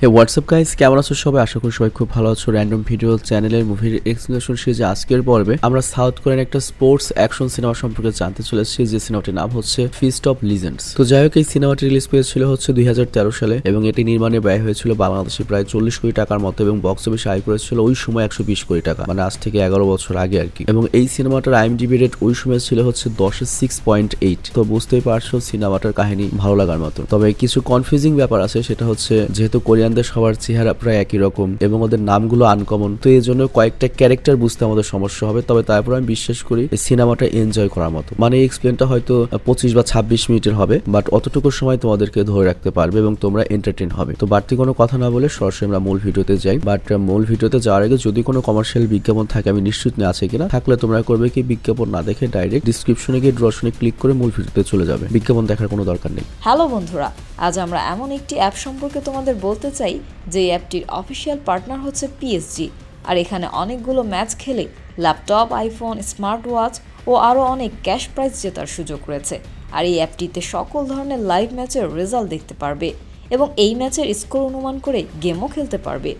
হে WhatsApp guys, কেমন আছো সবাই? আশা করি সবাই খুব ভালো আছো। র্যান্ডম ভিডিও চ্যানেলের মুভির এক্সপ্লেনেশন সিরিজে আজকের পর্বে আমরা সাউথ কোরিয়ান একটা স্পোর্টস অ্যাকশন সিনেমা সম্পর্কে জানতে চলেছি, যে সিনেমাটির নাম হচ্ছে ফিস্ট অফ লিজেন্ডস। তো যাই হোক, এই সিনেমাটি রিলিজ পেয়েছিল হচ্ছে 2013 সালে এবং এটি নির্মাণে ব্যয় হয়েছিল বাংলাদেশে প্রায় 40 কোটি টাকার মতো এবং বক্স অফিসে আয় করেছিল ওই সময় 120 কোটি টাকা, মানে আজ থেকে 11 বছর আগে আর কি। এবং এই সিনেমাটার আইএমডিবি রেট ওই সময় ছিল হচ্ছে 10-এ 6.8। তো বুঝতেই পারছো সিনেমাটার কাহিনী ভালো লাগার মতো। তবে কিছু কনফিউজিং ব্যাপার আছে, সেটা হচ্ছে যেহেতু কোরিয়ানদের সবার চেহারা প্রায় একই রকম এবং ওদের নামগুলো আনকমন, তো এই জন্য কয়েকটা ক্যারেক্টার বুঝতে আমাদের সমস্যা হবে। তবে তারপর আমি বিশ্বাস করি এই সিনেমাটা এনজয় করার মতো। মানে এই এক্সপ্লেনটা হয়তো 25 বা 26 মিনিটের হবে, বাট অতটুকু সময় তোমাদেরকে ধরে রাখতে পারবে এবং তোমরা এন্টারটেইন হবে। তো বাড়তি কোনো কথা না বলে সরাসরি আমরা মূল ভিডিওতে যাই। বাট মূল ভিডিওতে যাওয়ার আগে যদি কোনো কমার্শিয়াল বিজ্ঞাপন থাকে, আমি নিশ্চিত না আছে কিনা, থাকলে তোমরা করবে কি বিজ্ঞাপন না দেখে ডাইরেক্ট ডিসক্রিপশনে গিয়ে ড্রশনে ক্লিক করে মূল ভিডিওতে চলে যাবে। বিজ্ঞাপন দেখার কোনো দরকার নেই। হ্যালো বন্ধুরা, আজ আমরা এমন একটি অ্যাপ সম্পর্কে তোমাদের বলতে চাই যে অ্যাপটির অফিসিয়াল পার্টনার হচ্ছে পিএসজি। আর এখানে অনেকগুলো ম্যাচ খেলে ল্যাপটপ, আইফোন, স্মার্ট ওয়াচ ও আরও অনেক ক্যাশ প্রাইজ জেতার সুযোগ রয়েছে। আর এই অ্যাপটিতে সকল ধরনের লাইভ ম্যাচের রেজাল্ট দেখতে পারবে এবং এই ম্যাচের স্কোর অনুমান করে গেমও খেলতে পারবে।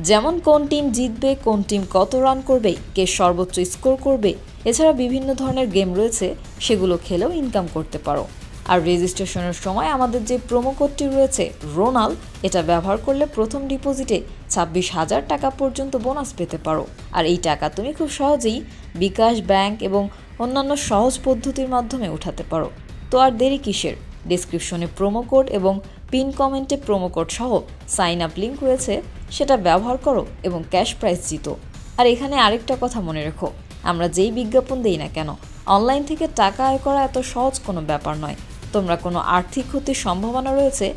যেমন কোন টিম জিতবে, কোন টিম কত রান করবে, কে সর্বোচ্চ স্কোর করবে। এছাড়া বিভিন্ন ধরনের গেম রয়েছে, সেগুলো খেলেও ইনকাম করতে পারো। আর রেজিস্ট্রেশনের সময় আমাদের যে প্রোমো কোডটি রয়েছে রোনাল, এটা ব্যবহার করলে প্রথম ডিপোজিটে 26,000 টাকা পর্যন্ত বোনাস পেতে পারো। আর এই টাকা তুমি খুব সহজেই বিকাশ, ব্যাংক এবং অন্যান্য সহজ পদ্ধতির মাধ্যমে উঠাতে পারো। তো আর দেরি কিসের? ডেসক্রিপশনে প্রোমো কোড এবং পিন কমেন্টে প্রোমো কোড সহ সাইন আপ লিঙ্ক রয়েছে, সেটা ব্যবহার করো এবং ক্যাশ প্রাইজ জিতো। আর এখানে আরেকটা কথা মনে রেখো, আমরা যেই বিজ্ঞাপন দেই না কেন, অনলাইন থেকে টাকা আয় করা এত সহজ কোনো ব্যাপার নয়। তোমরা কোনো আর্থিক ক্ষতির সম্ভাবনা রয়েছে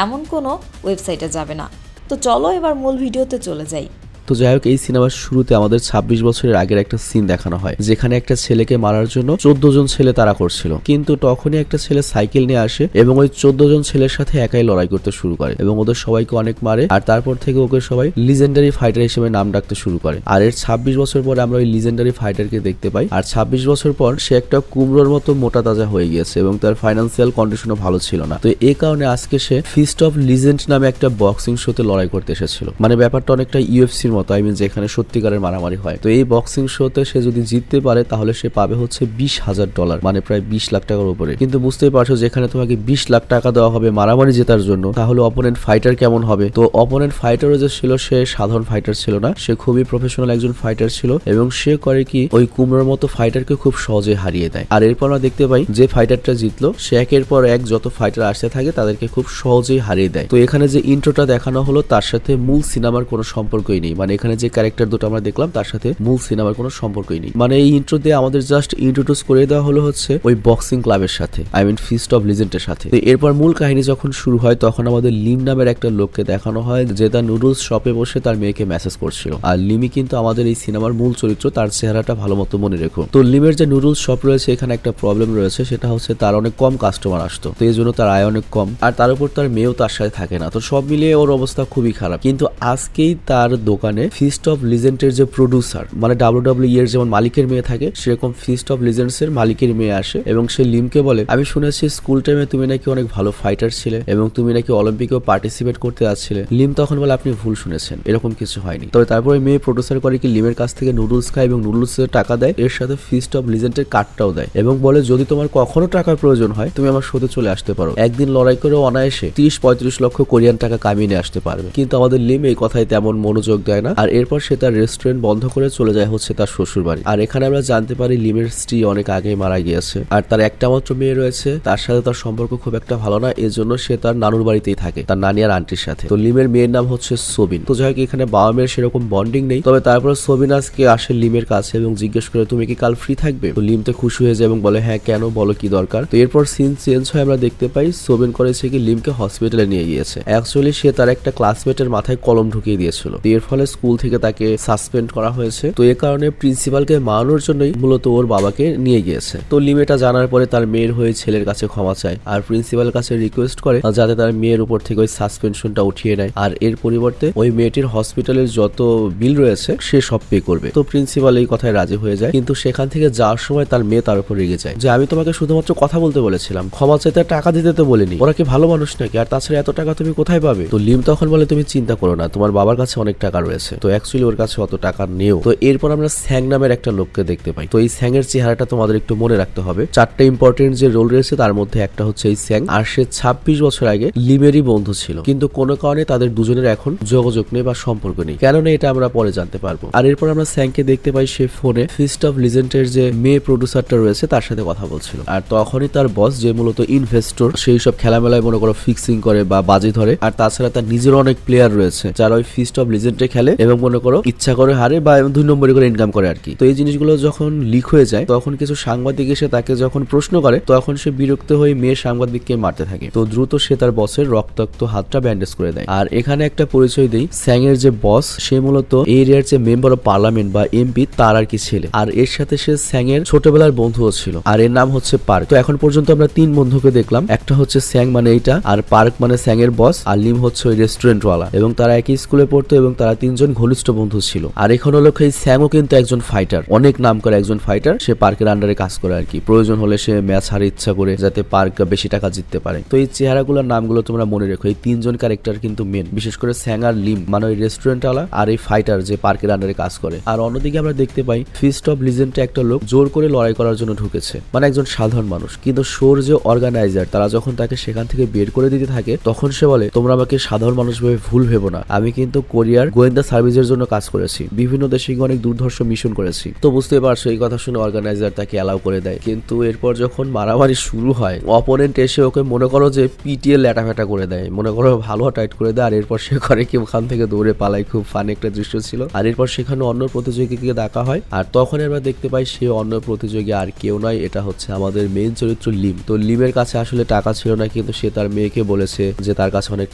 এমন কোনো ওয়েবসাইটে যাবে না। তো চলো এবার মূল ভিডিওতে চলে যাই। তো যাই হোক, এই সিনেমার শুরুতে আমাদের 26 বছরের আগের একটা সিন দেখানো হয়, যেখানে একটা ছেলেকে মারার জন্য 14 জন ছেলে তাড়া করছিল। কিন্তু তখনই একটা ছেলে সাইকেল নিয়ে আসে এবং ওই 14 জন ছেলের সাথে একাই লড়াই করতে শুরু করে এবং ওদের সবাইকে অনেক মারে। আর তারপর থেকে ওকে সবাই লিজেন্ডারি ফাইটার হিসেবে নাম ডাকতে শুরু করে। আর এর 26 বছর পরে আমরা ওই লিজেন্ডারি ফাইটারকে দেখতে পাই। আর 26 বছর পর সে একটা কুমড়োর মতো মোটা তাজা হয়ে গিয়েছে এবং তার ফাইন্যান্সিয়াল কন্ডিশনও ভালো ছিল না। তো এই কারণে আজকে সে ফিস্ট অফ লিজেন্ড নামে একটা বক্সিং শোতে লড়াই করতে এসেছিল। মানে ব্যাপারটা অনেকটা ইউএফসির মতো, যেখানে সত্যিকারের মারামারি হয়। তো এই বক্সিং শোতে সে যদি জিততে পারে তাহলে সে পাবে হচ্ছে $20,000, মানে প্রায় 20 লাখ টাকার উপরে। কিন্তু বুঝতেই পারছো, যেখানে তোমাকে 20 লাখ টাকা দেওয়া হবে মারামারি জেতার জন্য, তাহলে অপোনেন্ট ফাইটার কেমন হবে? তো অপোনেন্ট ফাইটারও যে ছিল, সে সাধারণ ফাইটার ছিল না, সে খুবই প্রফেশনাল একজন ফাইটার ছিল এবং সে করে কি ওই কুমড়োর মতো ফাইটারকে খুব সহজে হারিয়ে দেয়। আর এরপর আমরা দেখতে পাই যে ফাইটারটা জিতলো সে একের পর এক যত ফাইটার আসতে থাকে তাদেরকে খুব সহজেই হারিয়ে দেয়। তো এখানে যে ইন্ট্রোটা দেখানো হলো তার সাথে মূল সিনেমার কোনো সম্পর্কই নেই। মানে এখানে যে ক্যারেক্টার দুটো আমরা দেখলাম তার সাথে মূল সিনেমার কোনো সম্পর্কই নেই। মানে এই ইন্ট্রো দিয়ে আমাদের জাস্ট ইন্ট্রোডিউস করে দেওয়া হলো হচ্ছে ওই বক্সিং ক্লাবের সাথে, আই মিন ফিস্ট অফ লিজেন্ডের সাথে। তো এরপর মূল কাহিনী যখন শুরু হয় তখন আমাদের লিম নামের একটা লোককে দেখানো হয় যে তার নুডলস শপে বসে তার মেয়েকে মেসেজ করছিল। আর লিমি কিন্তু আমাদের এই সিনেমার মূল চরিত্র, তার চেহারাটা ভালো মতো মনে রেখো। তো লিমের যে নুডলস শপ রয়েছে এখানে একটা প্রবলেম রয়েছে, সেটা হচ্ছে তার অনেক কম কাস্টমার আসতো, তো এই জন্য তার আয় অনেক কম। আর তার উপর তার মেয়েও তার সাথে থাকে না, তো সব মিলিয়ে ওর অবস্থা খুবই খারাপ। কিন্তু আজকেই তার দোকানে ফিস্ট অফ লিজেন্ডের যে প্রডিউসার, মানে WWE এর যেমন মালিকের মেয়ে থাকে, সেরকম ফিস্ট অফ লিজেন্ডস এর মালিকের মেয়ে আসে এবং সে লিমকে বলে, আমি শুনেছি স্কুল টাইমে তুমি নাকি অনেক ভালো ফাইটার ছিলে এবং তুমি নাকি অলিম্পিকেও পার্টিসিপেট করতে যাচ্ছিলে। লিম তখন বলে, আপনি ভুল শুনেছেন, এরকম কিছু হয়নি। তবে তারপরে মেয়ে প্রডিউসার করে কি লিমের কাছ থেকে নুডলস খায় এবং নুডলস এর টাকা দেয়, এর সাথে ফিস্ট অফ লিজেন্ডের কার্ডটাও দেয় এবং বলে যদি তোমার কখনো টাকার প্রয়োজন হয় তুমি আমার শোতে চলে আসতে পারো। একদিন লড়াই করে অনায়াসে 30-35 লক্ষ কোরিয়ান টাকা কামিয়ে নিয়ে আসতে পারবে। কিন্তু আমাদের লিম এই কথায় তেমন মনোযোগ দেয় না। আর এরপর সে তার রেস্টুরেন্ট বন্ধ করে চলে যায় হচ্ছে তার শ্বশুর বাড়ি। আর এখানে আমরা জানতে পারি লিমের স্ত্রী অনেক আগে মারা গিয়েছে আর তার একটা মাত্র মেয়ে রয়েছে, তার সাথে তার সম্পর্ক খুব একটা ভালো না, এজন্য সে তার নানুর বাড়িতেই থাকে তার নানি আর আন্টির সাথে। তো লিমের মেয়ের নাম হচ্ছে সোবিন। তো যাই হোক, এখানে বাবা মেয়ের সেরকম বন্ডিং নেই। তবে তারপর সোবিন আজকে আসে লিমের কাছে এবং জিজ্ঞেস করে তুমি কি কাল ফ্রি থাকবে? তো লিম তো খুশি হয়ে যায় এবং বলে হ্যাঁ কেন, বলো কি দরকার। তো এরপর সিন চেঞ্জ হয়, আমরা দেখতে পাই সোবিন করেছে কি লিমকে হসপিটালে নিয়ে গিয়েছে। অ্যাকচুয়ালি সে তার একটা ক্লাসমেটের মাথায় কলম ঢুকিয়ে দিয়েছিল, এর ফলে স্কুল থেকে তাকে সাসপেন্ড করা হয়েছে। তো এ কারণে প্রিন্সিপালকে মানানোর জন্যই মূলত ওর বাবাকে নিয়ে গিয়েছে। তো লিম এটা জানার পরে তার মেয়ের হয়ে ছেলের কাছে ক্ষমা চায় আর প্রিন্সিপালের কাছে রিকোয়েস্ট করে যাতে তার মেয়ের উপর থেকে ওই সাসপেনশনটা উঠিয়ে নেয় আর এর পরিবর্তে ওই মেয়েটির হসপিটালের যত বিল রয়েছে সে সব পে করবে। তো প্রিন্সিপাল এই কথায় রাজি হয়ে যায়, কিন্তু সেখান থেকে যাওয়ার সময় তার মেয়ে তার উপর রেগে যায় যে আমি তোমাকে শুধুমাত্র কথা বলতে বলেছিলাম, ক্ষমা চাইতে টাকা দিতে তো বলিনি, ওরা কি ভালো মানুষ নাকি, আর তাছাড়া এত টাকা তুমি কোথায় পাবে। তো লিম তখন বলে তুমি চিন্তা করো না, তোমার বাবার কাছে অনেক টাকা রয়েছে। তো অ্যাকচুয়ালি ওর কাছে অত টাকা নেও। তো এরপর আমরা স্যাং নামের একটা লোককে দেখতে পাই। তো এই স্যাং এর চেহারাটা তোমাদের একটু মনে রাখতে হবে। চারটা ইম্পর্টেন্ট যে রোল রয়েছে তার মধ্যে একটা হচ্ছে এই স্যাং, আর সে 26 বছর আগে লিমেরই বন্ধু ছিল, কিন্তু কোনো কারণে তাদের দুজনের এখন যোগাযোগ নেই বা সম্পর্ক নেই। কেন না এটা আমরা পরে জানতে পারবো। আর এরপর আমরা স্যাংকে দেখতে পাই সে ফোনে ফিস্ট অফ লিজেন্ডের যে মেয়ে প্রডিউসারটা রয়েছে তার সাথে কথা বলছিল। আর তখনই তার বস যে মূলত ইনভেস্টর, সেই সব খেলামেলায় মনে করো ফিক্সিং করে বা বাজি ধরে, আর তাছাড়া তার নিজের অনেক প্লেয়ার রয়েছে যারা ওই ফিস্ট অফ লিজেন্ডে খেলে এবং মনে করো ইচ্ছা করে হারে বা 2 নম্বরে করে ইনকাম করে আর কি। তো এই জিনিসগুলো যখন লিক হয়ে যায় তখন কিছু সাংবাদিক এসে তাকে যখন প্রশ্ন করে তখন সে বিরক্ত হয়ে মেয়ে সাংবাদিককে মারতে থাকে। তো দ্রুত সে তার বসের রক্তাক্ত হাতটা ব্যান্ডেজ করে দেয়। আর এখানে একটা পরিচয় দেই, স্যাং এর যে বস সে মূলত এই এরিয়ার যে মেম্বার অফ পার্লামেন্ট বা এমপি তার আর কি ছেলে, আর এর সাথে সে স্যাং এর ছোটবেলার বন্ধুও ছিল, আর এর নাম হচ্ছে পার্ক। তো এখন পর্যন্ত আমরা 3 বন্ধুকে দেখলাম, একটা হচ্ছে স্যাং মানে এইটা, আর পার্ক মানে স্যাং এর বস, আর লিম হচ্ছে ওই রেস্টুরেন্ট ওয়ালা, এবং তারা একই স্কুলে পড়তো এবং তারা 3 জন ঘনিষ্ঠ বন্ধু ছিল। আর এখন হলো এই স্যাংও কিন্তু একজন ফাইটার, অনেক নাম করে একজন ফাইটার, সে পার্কের আন্ডারে কাজ করে আর কি। প্রয়োজন হলে সে ম্যাচ হারে ইচ্ছা করে যাতে পার্ক বেশি টাকা জিততে পারে। তো এই চেহারাগুলোর নামগুলো তোমরা মনে রেখো, এই 3 জন ক্যারেক্টার কিন্তু মেন, বিশেষ করে স্যাং আর লিম মানে ওই রেস্টুরেন্ট ওয়ালা আর এই ফাইটার যে পার্কের আন্ডারে কাজ করে। আর অন্যদিকে আমরা দেখতে পাই ফিস্ট অফ লিজেন্ডে একটা লোক জোর করে লড়াই করার জন্য ঢুকেছে, মানে একজন সাধারণ মানুষ, কিন্তু শোর যে অর্গানাইজার তারা যখন তাকে সেখান থেকে বের করে দিতে থাকে তখন সে বলে তোমরা আমাকে সাধারণ মানুষ ভেবে ভুল ভেবো না, আমি কিন্তু কোরিয়ার গোয়েন্দা সার্ভিসের জন্য কাজ করেছি, বিভিন্ন দেশে অনেক দুর্ধর্ষ মিশন করেছি। তো বুঝতে পারছো এই কথা শুনে অর্গানাইজার তাকে অ্যালাউ করে দেয়। কিন্তু এরপর যখন মারামারি শুরু হয় অপোনেন্ট এসে ওকে মনে করো যে পিটিএ ল্যাটাফ্যাটা করে দেয়, মনে করো ভালো টাইট করে দেয়, আর এরপর সে করে কি ওখান থেকে দৌড়ে পালায়। খুব ফান একটা দৃশ্য ছিল। আর এরপর সেখানে অন্য প্রতিযোগীকে ডাকা হয়, আর তখন আমরা দেখতে পাই সে অন্য প্রতিযোগী আর কেউ নয়, এটা হচ্ছে আমাদের মেইন চরিত্র লিম। তো লিমের কাছে আসলে টাকা ছিল না, কিন্তু সে তার মেয়েকে বলেছে যে তার কাছে অনেক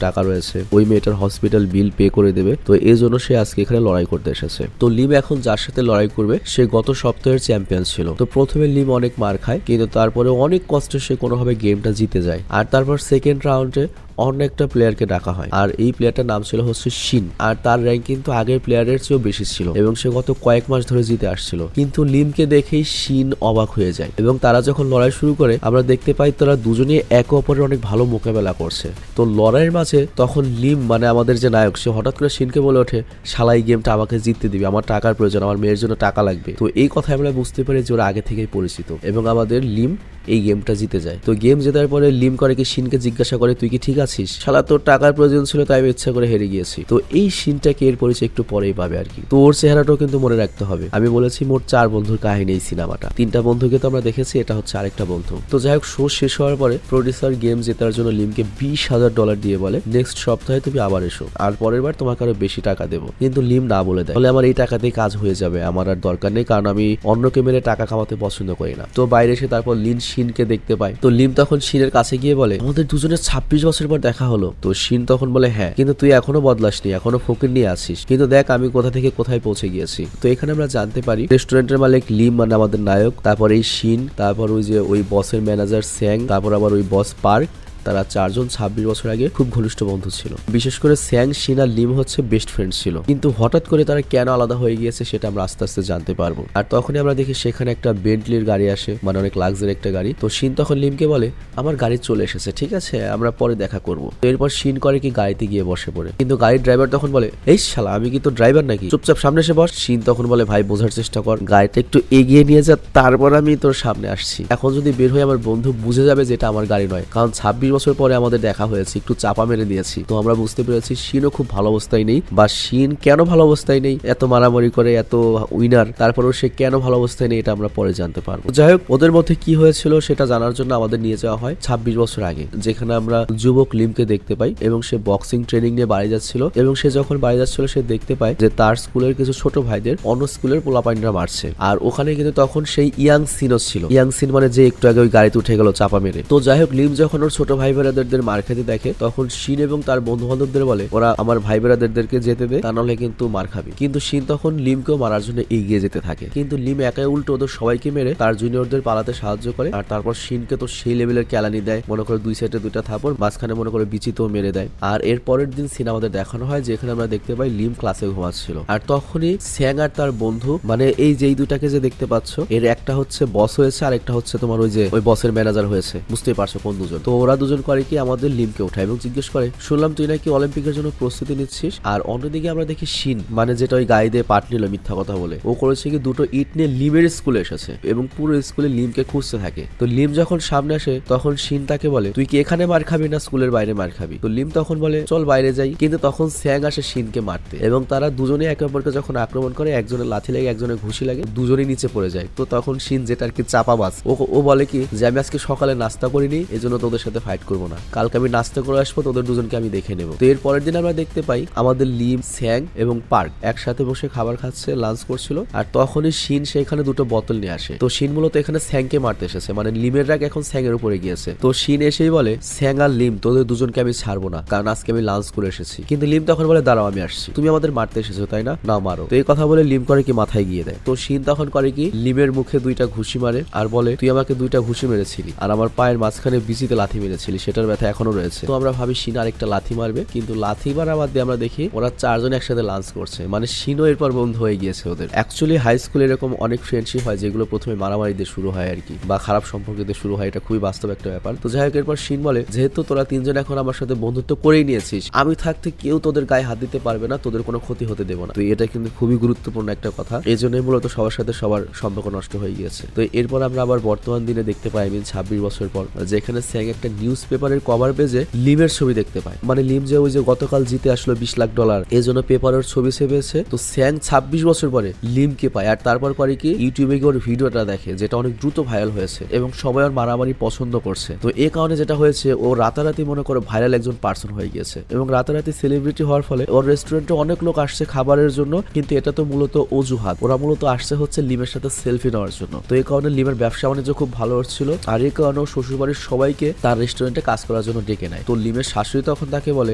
টাকা রয়েছে, ওই মেয়েটার হসপিটাল বিল পে করে দেবে। তো এই জন্য সে আজকে এখানে লড়াই করতে এসেছে। তো লিম এখন যার সাথে লড়াই করবে সে গত সপ্তাহের চ্যাম্পিয়ন ছিল। তো প্রথমে লিম অনেক মার খায়, কিন্তু তারপরে অনেক কষ্টে সে কোনোভাবে গেমটা জিতে যায়। আর তারপর সেকেন্ড রাউন্ডে অন্য একটা প্লেয়ারকে ডাকা হয়, আর এই প্লেয়ারটার নাম ছিল হচ্ছে শিন, আর তার র্যাঙ্ক কিন্তু আগের প্লেয়ারের চেয়েও বেশি ছিল এবং সে গত কয়েক মাস ধরে জিতে আসছিল। কিন্তু লিমকে দেখেই শিন অবাক হয়ে যায় এবং তারা যখন লড়াই শুরু করে আমরা দেখতে পাই তারা দুজনেই একে অপরের অনেক ভালো মোকাবেলা করছে। তো লড়াইয়ের মাঝে তখন লিম মানে আমাদের যে নায়ক সে হঠাৎ করে শিনকে বলে ওঠে শালা এই গেমটা আমাকে জিততে দিবি, আমার টাকার প্রয়োজন, আমার মেয়ের জন্য টাকা লাগবে। তো এই কথা আমরা বুঝতে পারি যে ওরা আগে থেকেই পরিচিত এবং আমাদের লিম এই গেমটা জিতে যায়। তো গেম জেতার পরে লিম করে কি শিনকে জিজ্ঞাসা করে তুই কি ঠিক আছিস, শালা তোর টাকার প্রয়োজন ছিল তাই আমি ইচ্ছা করে হেরে গিয়েছি। তো এই শিনটাকে এর পরিচয় একটু পরেই পাবে আর কি। তো ওর চেহারাটাও কিন্তু মনে রাখতে হবে। আমি বলেছি মোট 4 বন্ধুর কাহিনী এই সিনেমাটা, 3টা বন্ধুকে তো আমরা দেখেছি, এটা হচ্ছে আরেকটা বন্ধু। তো যাই হোক শো শেষ হওয়ার পরে প্রডিউসার গেম জেতার জন্য লিমকে $20,000 দিয়ে বলে নেক্সট সপ্তাহে তুমি আবার এসো, আর পরের বার তোমাকে আরো বেশি টাকা দেবো। কিন্তু লিম না বলে দেয়, বলে আমার এই টাকাতেই কাজ হয়ে যাবে, আমার আর দরকার নেই, কারণ আমি অন্যকে মেরে টাকা কামাতে পছন্দ করি না। তো বাইরে এসে তারপর লিন শিনকে দেখতে পায়। তো লিম তখন শিনের কাছে গিয়ে বলে আমাদের দুজনের 26 বছর পর দেখা হলো। তো শিন তখন বলে হ্যাঁ, কিন্তু তুই এখনো বদলাসনি, এখনো ফকির নিয়ে আসিস, কিন্তু দেখ আমি কোথা থেকে কোথায় পৌঁছে গিয়েছি। তো এখানে আমরা জানতে পারি রেস্টুরেন্টের মালিক লিম মানে আমাদের নায়ক, তারপর এই শিন, তারপর ওই যে ওই বসের ম্যানেজার স্যাং, তারপর আবার ওই বস পার্ক, তারা 4 জন 26 বছর আগে খুব ঘনিষ্ঠ বন্ধু ছিল। বিশেষ করে স্যাং, শিন আর লিম হচ্ছে বেস্ট ফ্রেন্ড ছিল, কিন্তু হঠাৎ করে তারা কেন আলাদা হয়ে গিয়েছে সেটা আমরা আস্তে আস্তে জানতে পারবো। আর তখনই আমরা দেখি সেখানে একটা বেন্টলির গাড়ি আসে, মানে অনেক লাক্সারি একটা গাড়ি। তো শিন তখন লিমকে বলে আমার গাড়ি চলে এসেছে, ঠিক আছে আমরা পরে দেখা করবো। তো এরপর শিন করে কি গাড়িতে গিয়ে বসে পড়ে, কিন্তু গাড়ির ড্রাইভার তখন বলে এই শালা আমি কি তোর ড্রাইভার নাকি, চুপচাপ সামনে এসে বস। শিন তখন বলে ভাই বোঝার চেষ্টা কর, গাড়িটা একটু এগিয়ে নিয়ে যা, তারপর আমি তোর সামনে আসছি। এখন যদি বের হয়ে আমার বন্ধু বুঝে যাবে যেটা আমার গাড়ি নয়, কারণ 26 বছর পরে আমাদের দেখা হয়েছে, একটু চাপা মেরে দিয়েছি। তো আমরা বুঝতে পেরেছি শিনও খুব ভালো অবস্থায় নেই, বা শিন কেন ভালো অবস্থায় নেই, এত মারামারি করে এত উইনার, তারপরও সে কেন ভালো অবস্থায় নেই এটা আমরা পরে জানতে পারবো। যাই হোক ওদের মধ্যে কি হয়েছিল সেটা জানার জন্য আমাদের নিয়ে যাওয়া হয় 26 বছর আগে, যেখানে আমরা যুবক লিমকে দেখতে পাই এবং সে বক্সিং ট্রেনিং নিয়ে বাড়ি যাচ্ছিল, এবং সে যখন বাড়ি যাচ্ছিল সে দেখতে পায় যে তার স্কুলের কিছু ছোট ভাইদের অন্য স্কুলের পোলাপাইনরা মারছে। আর ওখানে কিন্তু তখন সেই ইয়াং সিনও ছিল, ইয়াং সিন মানে যে একটু আগে ওই গাড়িতে উঠে গেল চাপা মেরে। তো যাই হোক লিম যখন ওর ছোট ভাই ব্রাদারদের মার খেতে দেখে তখন শিন এবং তার বন্ধু বান্ধবদের বলে ওরা আমার ভাই ব্রাদারদেরকে যেতে দে, তা নাহলে কিন্তু মার খাবি। কিন্তু শিন তখন লিমকেও মারার জন্য এগিয়ে যেতে থাকে, কিন্তু লিম একাই উল্টো ওদের সবাইকে মেরে তার জুনিয়রদের পালাতে সাহায্য করে। আর তারপর শিনকে তো সেই লেভেলের ক্যালানি দেয়, মনে করে দুই সাইডে দুইটা থাপড়, মাঝখানে মনে করে বিচিতেও মেরে দেয়। আর এর পরের দিন সিন আমাদের দেখানো হয় যেখানে আমরা দেখতে পাই লিম ক্লাসে ঘুমাচ্ছিল। আর তখনই স্যাং আর তার বন্ধু, মানে এই যেই দুটাকে যে দেখতে পাচ্ছ, এর একটা হচ্ছে বস হয়েছে আর একটা হচ্ছে তোমার ওই যে ওই বসের ম্যানেজার হয়েছে, বুঝতেই পারছো কোন দুজন। তো ওরা দুজন করে কি আমাদের লিমকে ওঠায় এবং জিজ্ঞেস করে শুনলাম তুই নাকি অলিম্পিকের জন্য প্রস্তুতি নিচ্ছিস। আর অন্যদিকে আমরা দেখি শিন, মানে যেটা ওই গায়ে দিয়ে পাট নিল মিথ্যা কথা বলে, ও করেছে কি দুটো ইট নিয়ে লিমের স্কুলে এসেছে এবং পুরো স্কুলে লিমকে খুঁজতে থাকে। তো লিম যখন সামনে আসে তখন শিন তাকে বলে তুই কি এখানে মার খাবি না স্কুলের বাইরে মার খাবি। তো লিম তখন বলে চল বাইরে যাই, কিন্তু তখন স্যাং আসে শিনকে মারতে এবং তারা দুজনে একে অপরকে যখন আক্রমণ করে, একজনের লাথি লাগে একজনের ঘুষি লাগে, দুজনেই নিচে পড়ে যায়। তো তখন শিন, যেটা আর কি চাপাবাজ, ও বলে কি যে আমি আজকে সকালে নাস্তা করিনি, এজন্য তোদের সাথে ফাইট করবো না, কালকে আমি নাস্তা করে আসবো, তোদের দুজনকে আমি দেখে নেবো। তো এর পরের দিন আমরা দেখতে পাই আমাদের লিম, স্যাং এবং পার্ক একসাথে বসে খাবার খাচ্ছে, লাঞ্চ করছিল। আর তখনই শিন সেখানে দুটো বোতল নিয়ে আসে। তো শিন মূলত এখানে স্যাংকে মারতে এসেছে, মানে লিমের রাগ এখন স্যাং এর উপরে গিয়েছে। তো শিন এসেই বলে স্যাং আর লিম তোদের দুজনকে আমি ছাড়বো না, কারণ আজকে আমি লাঞ্চ করে এসেছি। কিন্তু লিম তখন বলে দাঁড়াও আমি আসছি, তুমি আমাদের মারতে এসেছো তাই না, না মারো। তো এই কথা বলে লিম করে কি মাথায় গিয়ে দেয়। তো শিন তখন করে কি লিমের মুখে দুইটা ঘুষি মারে আর বলে তুই আমাকে দুইটা ঘুষি মেরেছিলি আর আমার পায়ের মাঝখানে বিচিতে লাথি মেরেছিলি, সেটার ব্যথা এখনো রয়েছে। তো আমরা ভাবি শিন আরেকটা লাথি মারবে, কিন্তু লাথি মারা বাদ দিয়ে আমরা দেখি ওরা চারজন একসাথে লাঞ্চ করছে, মানে শিনও এরপর বন্ধু হয়ে গিয়েছে ওদের। অ্যাকচুয়ালি হাই স্কুলে এরকম অনেক ফ্রেন্ডশিপ হয় যেগুলো প্রথমে মারামারি দিয়ে শুরু হয় আর কি, বা খারাপ সম্পর্ক দিয়ে শুরু হয়, এটা খুবই বাস্তব একটা ব্যাপার। তো যাই হোক, এরপর শিন বলে যেহেতু তোরা তিনজন এখন আমার সাথে বন্ধুত্ব করেই নিয়েছিস, আমি থাকতে কেউ তোদের গায়ে হাত দিতে পারবে না, তোদের কোনো ক্ষতি হতে দেবো না। তো এটা কিন্তু খুবই গুরুত্বপূর্ণ একটা কথা, এই জন্যই মূলত সবার সাথে সবার সম্পর্ক নষ্ট হয়ে গিয়েছে। তো এরপর আমরা আবার বর্তমান দিনে দেখতে পাই 26 বছর পর, যেখানে স্যাং একটা নিউজ পেপারের কভার পেজে লিমের ছবি দেখতে পায়, মানে লিম যে ওই যে গতকাল জিতে আসলো $20 লাখ, এই জন্য পেপারের ছবি সেভেছে। তো স্যাং 26 বছর পরে লিমকে পায় আর তারপর করে কি ইউটিউবে গিয়ে ওর ভিডিওটা দেখে, যেটা অনেক দ্রুত ভাইরাল হয়েছে এবং সবাই ওর মারামারি পছন্দ করছে। তো এই কারণে যেটা হয়েছে, ও রাতারাতি মনে করে ভাইরাল একজন পার্সন হয়ে গিয়েছে এবং রাতারাতি সেলিব্রিটি হওয়ার ফলে ওর রেস্টুরেন্টে অনেক লোক আসছে খাবারের জন্য, কিন্তু এটা তো মূলত অজুহাত, ওরা মূলত আসছে হচ্ছে লিমের সাথে সেলফি নেওয়ার জন্য। তো এই কারণে লিমের ব্যবসা বাণিজ্য খুব ভালো হচ্ছিল আর এই কারণে শ্বশুরবাড়ির সবাইকে তার রেস্টুরেন্টে কাজ করার জন্য ডেকে নেয়। তো লিমের শাশুড়ি তখন তাকে বলে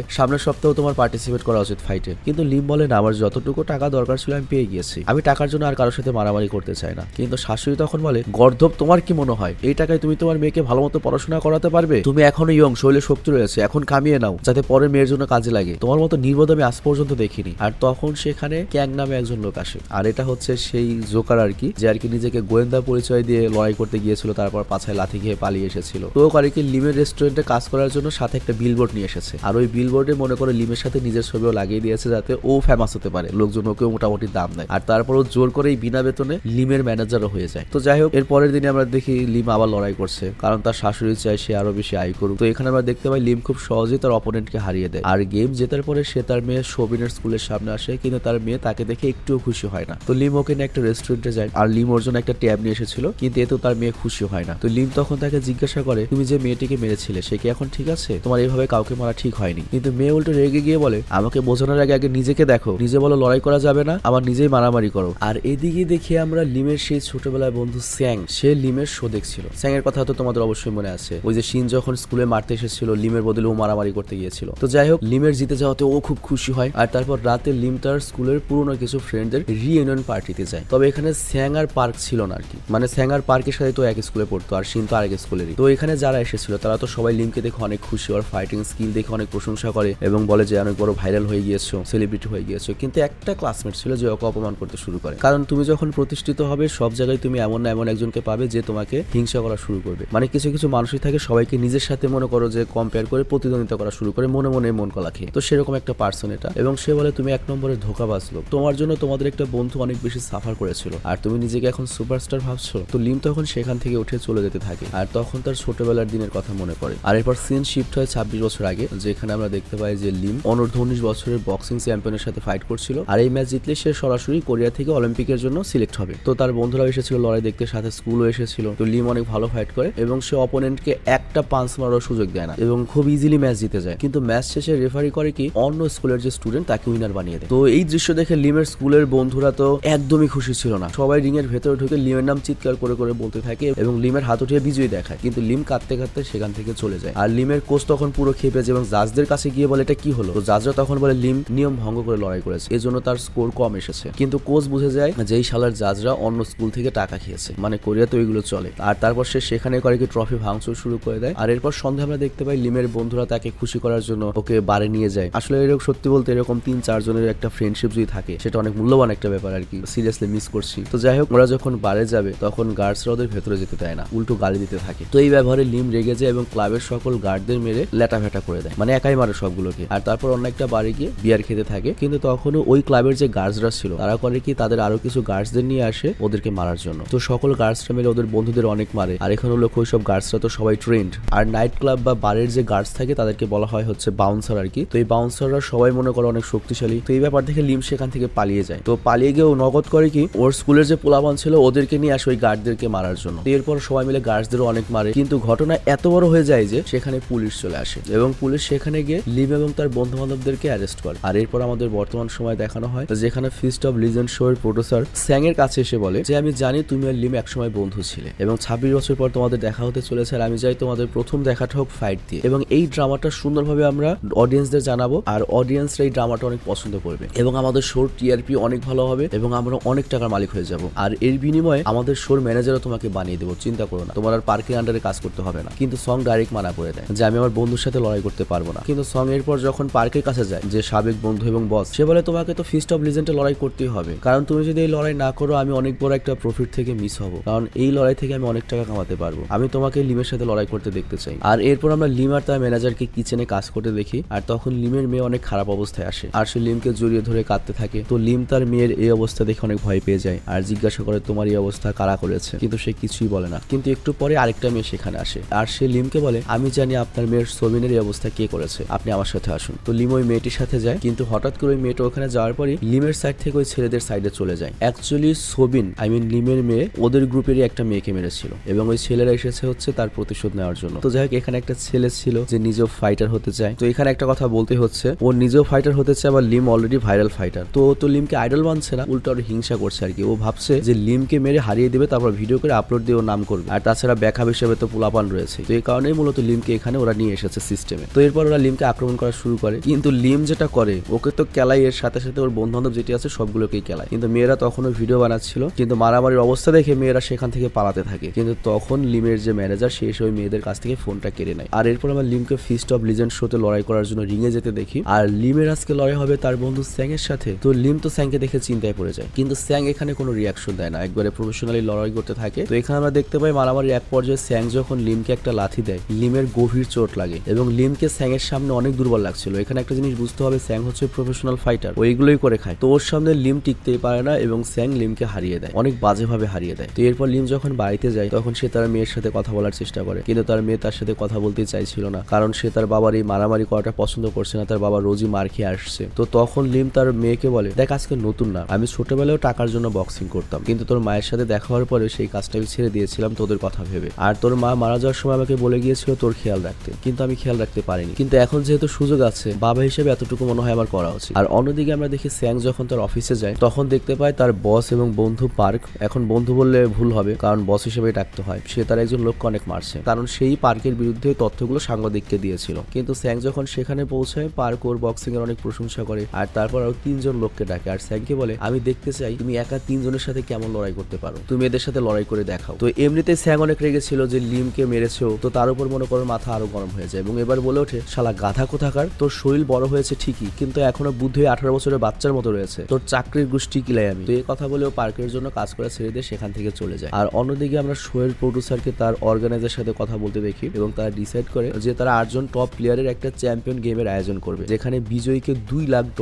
সামনের সপ্তাহে তোমার পার্টিসিপেট করা উচিত ফাইটে, কিন্তু লিম বলে না আমার যতটুকু টাকা দরকার ছিল আমি পেয়ে গিয়েছি, আমি টাকার জন্য আর কারোর সাথে মারামারি করতে চাই না। কিন্তু শাশুড়ি তখন বলে গর্ধব তোমার কি মনে হয় এই টাকায় তুমি তোমার মেয়েকে ভালো মতো পড়াশোনা করাতে পারবে? তুমি এখনো ইয়ং, শরীরে শক্তি রয়েছে, এখন কামিয়ে নাও যাতে পরে মেয়ের জন্য কাজে লাগে, তোমার মতো নির্বোধ আমি আজ পর্যন্ত দেখিনি। আর তখন সেখানে ক্যাং নামে একজন লোক আসে, আর এটা হচ্ছে সেই জোকার আর কি, যে আর কি নিজেকে গোয়েন্দা পরিচয় দিয়ে লড়াই করতে গিয়েছিল, তারপর পাছায় লাথি খেয়ে পালিয়ে এসেছিল। তো আর কি লিমের রেস্টুরেন্টে কাজ করার জন্য সাথে একটা বিলবোর্ড নিয়ে এসেছে, আর ওই বিলবোর্ডে মনে করে লিমের সাথে নিজের ছবিও লাগিয়ে দিয়েছে যাতে ও ফেমাস হতে পারে, লোকজন ওকেও মোটামুটি দাম দেয়। আর তারপরও জোর করে বিনা বেতনে লিমের ম্যানেজারও হয়ে যায়। তো যাই হোক, এর পরের দিনে আমরা দেখি লিম আবার লড়াই করছে, কারণ তার শাশুড়ি চায় সে আরো বেশি আয় করুক। তো এখানে আমরা দেখতে পাই লিম খুব সহজেই তার অপোনেন্টকে হারিয়ে দেয়। আর গেম জেতার পরে সে তার মেয়ে শোবিনের স্কুলের সামনে আসে, কিন্তু তার মেয়ে তাকে দেখে একটুও খুশি হয় না। তো লিম ওকে নিয়ে একটা রেস্টুরেন্টে যায় আর লিম ওর জন্য একটা ট্যাব নিয়ে এসেছিল, কিন্তু এতে তার মেয়ে খুশি হয় না। তো লিম তখন তাকে জিজ্ঞাসা করে তুমি যে মেয়েটিকে মেরেছিলে সে কি এখন ঠিক আছে? তোমার এইভাবে কাউকে মারা ঠিক হয়নি। কিন্তু মেয়ে উল্টো রেগে গিয়ে বলে আমাকে বোঝানোর আগে আগে নিজেকে দেখো, নিজে বলো লড়াই করা যাবে না, আবার নিজেই মারামারি করো। আর এদিকে দেখি আমরা লিমের সেই ছোটবেলায় বন্ধু স্যাং, সে লিমের শো দেখছিল। স্যাং এর কথা তো তোমাদের অবশ্যই মনে আছে, ওই যে শিন যখন স্কুলে মারতে এসেছিল লিমের বদলে ও মারামারি করতে গিয়েছিল। তো যাই হোক, লিমের জিতে যাওয়াতে ও খুব খুশি হয়। আর তারপর রাতে লিম তার স্কুলের পুরনো কিছু ফ্রেন্ডদের রিইউনিয়ন পার্টিতে যায়। তবে এখানে স্যাং আর পার্ক ছিল না আর কি, মানে স্যাং আর পার্কের সাথে তো এক স্কুলে পড়তো আর শিন তো আরেক স্কুলেরই। তো এখানে যারা এসেছিল তারা তো সবাই লিমকে দেখে অনেক খুশি, ওর ফাইটিং স্কিল দেখে অনেক প্রশংসা করে এবং বলে যে অনেক বড় ভাইরাল হয়ে গিয়েছো, সেলিব্রিটি হয়ে গিয়েছো। কিন্তু একটা ক্লাসমেট ছিল যে ওকে অপমান করতে শুরু করে, কারণ তুমি যখন প্রতিষ্ঠিত হবে সব জায়গায় তুমি এমন না এমন একজনকে পাবে যে তোমাকে হিংসা করা শুরু করবে। মানে কিছু কিছু মানুষই থাকে সবাইকে নিজের সাথে মনে করো যে কম্পেয়ার করে প্রতিদ্বন্দ্বিতা করা শুরু করে, মনে মনে মন কলা খেয়ে। তো সেরকম একটা পার্সন এটা, এবং সে বলে তুমি এক নম্বরে ধোঁকাবাজ লোক, তোমার জন্য তোমাদের একটা বন্ধু অনেক বেশি সাফার করেছিল আর তুমি নিজেকে এখন সুপারস্টার ভাবছো। তো লিম তখন সেখান থেকে উঠে চলে যেতে থাকে আর তখন তার ছোটবেলার দিনের কথা মনে পড়ে। আর এরপর সিন শিফট হয় 26 বছর আগে, যেখানে আমরা দেখতে পাই যে লিম অনূর্ধ্ব 19 বছরের বক্সিং চ্যাম্পিয়নের সাথে ফাইট করছিল আর এই ম্যাচ জিতলে সে সরাসরি কোরিয়া থেকে অলিম্পিকের জন্য সিলেক্ট হবে। তো তার বন্ধুরাও এসেছিল লড়াই দেখতে, সাথে স্কুলও এসেছিল। তো লিম অনেক ভালো ফাইট করে এবং সে অপোনেন্টকে একটা পাঞ্চ মারার সুযোগ দেয় না এবং খুব ইজিলি ম্যাচ জিতে যায়। কিন্তু ম্যাচ শেষে রেফারি করে কি অন্য স্কুলের যে স্টুডেন্ট তাকে উইনার বানিয়ে দেয়। তো এই দৃশ্য দেখে লিমের স্কুলের বন্ধুরা তো একদমই খুশি ছিল না, সবাই রিং এর ভেতরে ঢুকে লিমের নাম চিৎকার করে করে বলতে থাকে এবং লিমের হাত উঠিয়ে বিজয়ী দেখায়। কিন্তু লিম কাঁদতে কাঁদতে সেখান থেকে চলে যায়। আর লিমের কোচ তখন পুরো খেপে যায় এবং জাজদের কাছে গিয়ে বলে এটা কি হলো। তো জাজরা তখন বলে লিম নিয়ম ভঙ্গ করে লড়াই করেছে, এজন্য তার স্কোর কম এসেছে। কিন্তু কোচ বুঝে যায় যে এই শালার জাজরা অন্য স্কুল থেকে টাকা খেয়েছে, মানে কোরিয়াতে ওইগুলো চলে। আর তারপর সে সেখানে করে কি ট্রফি ভাঙচুর শুরু করে দেয়। আর এরপর সন্ধ্যা আমরা দেখতে পাই লিমের বন্ধুরা তাকে খুশি করার জন্য ওকে বারে নিয়ে যায়। আসলে এরকম সত্যি বলতে এরকম 3-4 জনের একটা ফ্রেন্ডশিপ যদি থাকে সেটা অনেক মূল্যবান একটা ব্যাপার আর কি। সিরিয়াসলি মিস করছি। তো যাই হোক, ওরা যখন বারে যাবে তখন গার্ডসরা ওদের ভেতরে যেতে দেয় না, উল্টো গালি দিতে থাকে। তো এই ব্যবহারে লিম রেগে যায় এবং ক্লাবের সকল গার্ডদের মেরে লেটাফেটা করে দেয়, মানে একাই মারে সবগুলোকে। আর তারপর অন্য একটা বাড়ি গিয়ে বিয়ার খেতে থাকে। কিন্তু তখনও ওই ক্লাবের যে গার্ডসরা ছিল তারা করে কি তাদের আরো কিছু গার্ডসদের নিয়ে আসে ওদেরকে মারার জন্য। তো সকল গার্ডসরা মিলে ওদের বন্ধুদের অনেক মারে। আর এখানে লোক ওই সব গার্ডসরা তো সবাই ট্রেন্ড। আর নাইট ক্লাব বা বারের যে গার্ডস থাকে তাদেরকে বলা হয় হচ্ছে বাউন্সার আর কি। তো এই বাউন্সাররা সবাই মনে করে অনেক শক্তিশালী। তো এই ব্যাপার থেকে লিম সেখান থেকে পালিয়ে যায়। তো পালিয়ে গিয়ে ও নগদ করে কি ওর স্কুলের যে পোলাপান ছিল ওদেরকে নিয়ে আসে ওই গার্ডদেরকে মারার জন্য। এরপর সবাই মিলে গার্ডসদেরও অনেক মারে। কিন্তু ঘটনা এত বড় হয়ে যায় যে সেখানে পুলিশ চলে আসে এবং পুলিশ সেখানে গিয়ে লিম এবং তার বন্ধু বান্ধবদেরকে অ্যারেস্ট করে। আর এরপর আমাদের বর্তমান সময় দেখানো হয় যেখানে ফিস্ট অফ লিজেন্ড শো এর প্রোডিউসার স্যাং এর কাছে এসে বলে যে আমি জানি তুমি আর লিম একসময় বন্ধু ছিলে এবং 26 বছর পর তোমাদের দেখা হতে চলেছে। আর আমি চাই তোমাদের প্রথম দেখাটা হোক ফাইট দিয়ে এবং এই ড্রামাটা সুন্দরভাবে আমরা অডিয়েন্সদের জানাবো। আর অডিয়েন্সরা এই ড্রামাটা অনেক পছন্দ করবে এবং আমাদের শোর টিআরপি অনেক ভালো হবে এবং আমরা অনেক টাকার মালিক হয়ে যাব। আর এর বিনিময়ে আমাদের শোর ম্যানেজারও তোমাকে বানিয়ে দেবো, চিন্তা করো না, তোমার আর পার্কের আন্ডারে কাজ করতে হবে না। কিন্তু সং ডাইরেক্ট মানা করে দেয় যে আমি আমার বন্ধুর সাথে লড়াই করতে পারবো না। কিন্তু সং এরপর যখন পার্কের কাছে যায় যে সাবেক বন্ধু এবং বস, সে বলে তোমাকে তো ফিস্ট অফ লিজেন্ডে লড়াই করতেই হবে, কারণ তুমি যদি এই লড়াই না করো আমি অনেক বড় একটা প্রফিট থেকে মিস হবো, কারণ এই লড়াই থেকে আমি অনেক টাকা কামাতে পারবো। আমি তোমাকে লিমের সাথে লড়াই করতে দেখতে চাই। আর এরপর আমরা লিম আর তার ম্যানেজারকে কিচেনে কাজ করতে দেখি। আর তখন লিমের মেয়ে অনেক খারাপ অবস্থায় আসে আর সে লিমকে জড়িয়ে ধরে কাঁদতে থাকে। তো লিম তার মেয়ের এই অবস্থা দেখে অনেক ভয় পেয়ে যায় আর জিজ্ঞাসা করে তোমার এই অবস্থা কারা করেছে, কিন্তু সে কিছুই বলে না। কিন্তু একটু পরে আরেকটা মেয়ে সেখানে আসে আর সে লিমকে বলে আমি জানি আপনার মেয়ের সোবিনের এই অবস্থা কে করেছে, আপনি আমার সাথে আসুন। তো লিম ওই মেয়েটির সাথে যায়, কিন্তু হঠাৎ করে ওই মেয়েটা ওখানে যাওয়ার পরে লিমের সাইড থেকে ওই ছেলেদের সাইডে চলে যায়। অ্যাকচুয়ালি সোবিন লিমের মেয়ে ওদের গ্রুপেরই একটা মেয়েকে মেরেছিল এবং ওই ছেলেরা এসেছে হচ্ছে তার প্রতিশোধ নেওয়ার জন্য। তো যাই হোক, এখানে একটা ছেলে ছিল যে নিজেও ফাইটার হতে চায়। তো এখানে একটা কথা বলতে হচ্ছে, ও নিজেও ফাইটার হতে চায়, আবার লিম অলরেডি ভাইরাল ফাইটার। তো লিমকে আইডল মানছে না, উল্টো আরো হিংসা করছে আর কি। ও ভাবছে যে লিমকে মেরে হারিয়ে দিবে, তারপর ভিডিও করে আপলোড দিয়ে ও নাম করবে। আর তাছাড়া ব্যাকআপ হিসেবে তো পোলাপান রয়েছে। তো এই কারণেই মূলত লিমকে এখানে ওরা নিয়ে এসেছে সিস্টেমে। তো এরপর ওরা লিমকে আক্রমণ করা শুরু করে, কিন্তু লিম যেটা করে ওকে তো কেলাই, এর সাথে সাথে ওর বন্ধু বান্ধব যেটি আছে সবগুলোকেই কেলায়। কিন্তু মেয়েরা তখনও ভিডিও বানাচ্ছিল, কিন্তু মারামারির অবস্থা দেখে মেয়েরা সেখান থেকে পালাতে থাকে। কিন্তু তখন লিমের যে ম্যানেজার সে এসে ওই মেয়েদের কাছ থেকে ফোনটা কেড়ে নেয়। আর এরপর আমরা লিমকে ফিস্ট অফ লিজেন্ড শোতে লড়াই করার জন্য রিঙে যেতে দেখি। আর লিমের আজকে লড়াই হবে তার বন্ধু স্যাং এর সাথে। তো লিম তো স্যাংকে দেখে চিন্তায় পড়ে যায়, কিন্তু স্যাং এখানে কোনো রিয়াকশন দেয় না, একবারে প্রফেশনালি লড়াই করতে থাকে। তো এখানে আমরা দেখতে পাই মারামারির এক পর্যায়ে স্যাং যখন লিমকে একটা লাথি দেয়, লিমের গভীর চোট লাগে এবং লিমকে স্যাং এর সামনে অনেক দুর্বল লাগছিল। এখানে একটা জিনিস বুঝতে হবে, স্যাং হচ্ছে প্রফেশনাল ফাইটার, ওইগুলোই করে খায়। তো ওর সামনে লিম টিকতেই পারে না এবং স্যাং লিমকে হারিয়ে দেয়, অনেক বাজেভাবে হারিয়ে দেয়। তো এরপর লিম যখন বাড়িতে যায় তখন সে তার মেয়ের সাথে কথা বলার চেষ্টা করে, কিন্তু তার মেয়ে তার সাথে কথা বলতে চাইছিল না, কারণ সে তার বাবার এই মারামারি করাটা পছন্দ করছে না, তার বাবা রোজই মার খেয়ে আসছে। তো তখন লিম তার মেয়েকে বলে দেখ আজকে নতুন না, আমি ছোটবেলায় টাকার জন্য বক্সিং করতাম, কিন্তু তোর মায়ের সাথে দেখা হওয়ার পরে সেই কাজটা আমি ছেড়ে দিয়েছিলাম তোদের কথা ভেবে। আর তোর মা মারা যাওয়ার সময় আমাকে বলে গিয়েছিল তোর খেয়াল রাখতে, কিন্তু আমি খেয়াল রাখতে পারিনি, কিন্তু এখন যেহেতু সুযোগ আছে বাবা হিসেবে এতটুকু মনে হয় আমার করা উচিত। আর অন্যদিকে আমরা দেখি স্যাং যখন তার অফিসে যায় তখন দেখতে পায় তার বস এবং বন্ধু পার্ক, এখন বন্ধু বললে ভুল হবে কারণ বস হিসেবে ডাকতে হয়, সে তার একজন লোককে অনেক মারছে, কারণ সেই পার্কের বিরুদ্ধে তথ্যগুলো সাংবাদিককে দিয়েছিল। কিন্তু স্যাং যখন সেখানে পৌঁছায় পার্ক ওর বক্সিং এর অনেক প্রশংসা করে আর তারপর আরো 3 জন লোককে ডাকে আর স্যাংকে বলে আমি দেখতে চাই তুমি একা 3 জনের সাথে কেমন লড়াই করতে পারো, তুমি এদের সাথে লড়াই করে দেখাও। তো এমনিতে স্যাং অনেক রেগেছিল যে লিমকে মেরেছো, তো তার উপর মনে করো মাথা আরো গরম হয়ে যায় এবং এবার বলে ওঠে শালা গাধা কোথাকার, তোর শরীর বড় হয়েছে ঠিকই কিন্তু এখনো বুদ্ধি 18 বছরের বাচ্চার মতো রয়েছে, তোর চাকরির গোষ্ঠী কিলাই আমি। তো এই কথা বলেও পার্কের জন্য কাজ করে ছেড়ে দিয়ে সেখান থেকে চলে যায়। আর অন্যদিকে আমরা শোয়ের প্রডিউসারকে তার অর্গানাইজার সাথে কথা বলতে দেখি এবং তারা ডিসাইড করে যে তারা 8 জন টপ প্লেয়ারের একটা চ্যাম্পিয়ন গেমের আয়োজন করবে, যেখানে বিজয়ীকে $2